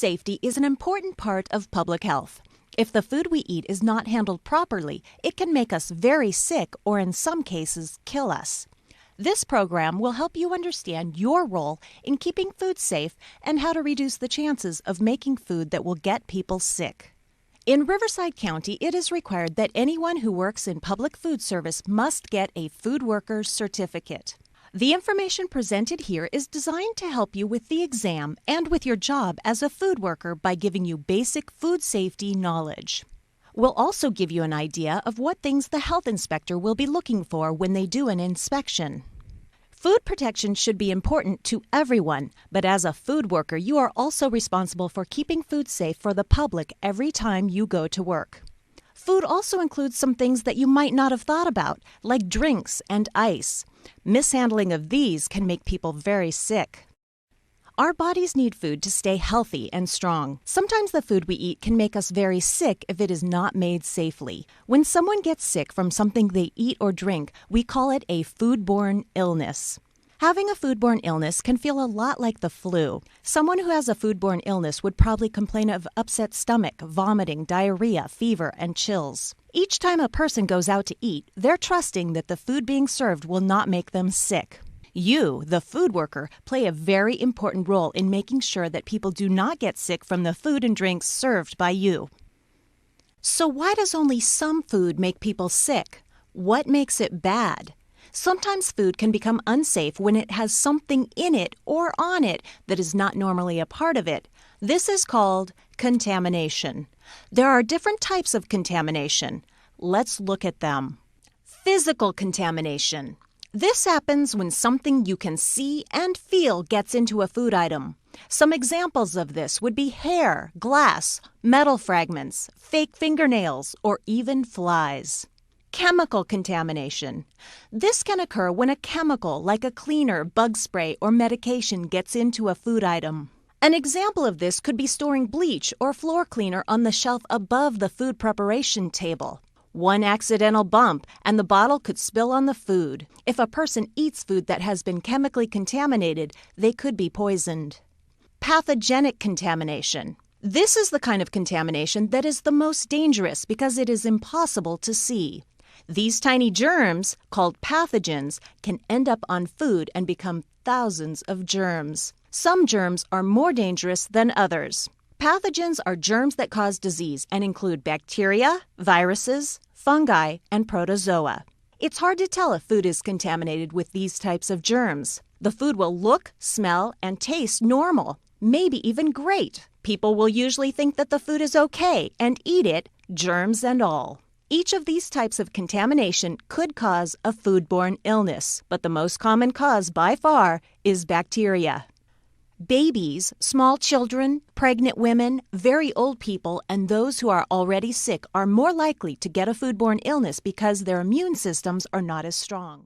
safety is an important part of public health. If the food we eat is not handled properly, it can make us very sick or in some cases kill us. This program will help you understand your role in keeping food safe and how to reduce the chances of making food that will get people sick. In Riverside County, it is required that anyone who works in public food service must get a food worker's certificate. The information presented here is designed to help you with the exam and with your job as a food worker by giving you basic food safety knowledge. We'll also give you an idea of what things the health inspector will be looking for when they do an inspection. Food protection should be important to everyone, but as a food worker, you are also responsible for keeping food safe for the public every time you go to work. Food also includes some things that you might not have thought about, like drinks and ice. Mishandling of these can make people very sick. Our bodies need food to stay healthy and strong. Sometimes the food we eat can make us very sick if it is not made safely. When someone gets sick from something they eat or drink, we call it a foodborne illness. Having a foodborne illness can feel a lot like the flu. Someone who has a foodborne illness would probably complain of upset stomach, vomiting, diarrhea, fever, and chills. Each time a person goes out to eat, they're trusting that the food being served will not make them sick. You, the food worker, play a very important role in making sure that people do not get sick from the food and drinks served by you. So why does only some food make people sick? What makes it bad? Sometimes food can become unsafe when it has something in it or on it that is not normally a part of it. This is called contamination. There are different types of contamination. Let's look at them. Physical contamination. This happens when something you can see and feel gets into a food item. Some examples of this would be hair, glass, metal fragments, fake fingernails, or even flies. Chemical contamination. This can occur when a chemical like a cleaner, bug spray, or medication gets into a food item. An example of this could be storing bleach or floor cleaner on the shelf above the food preparation table. One accidental bump and the bottle could spill on the food. If a person eats food that has been chemically contaminated, they could be poisoned. Pathogenic contamination. This is the kind of contamination that is the most dangerous because it is impossible to see. These tiny germs, called pathogens, can end up on food and become thousands of germs. Some germs are more dangerous than others. Pathogens are germs that cause disease and include bacteria, viruses, fungi, and protozoa. It's hard to tell if food is contaminated with these types of germs. The food will look, smell, and taste normal, maybe even great. People will usually think that the food is okay and eat it, germs and all. Each of these types of contamination could cause a foodborne illness, but the most common cause by far is bacteria. Babies, small children, pregnant women, very old people, and those who are already sick are more likely to get a foodborne illness because their immune systems are not as strong.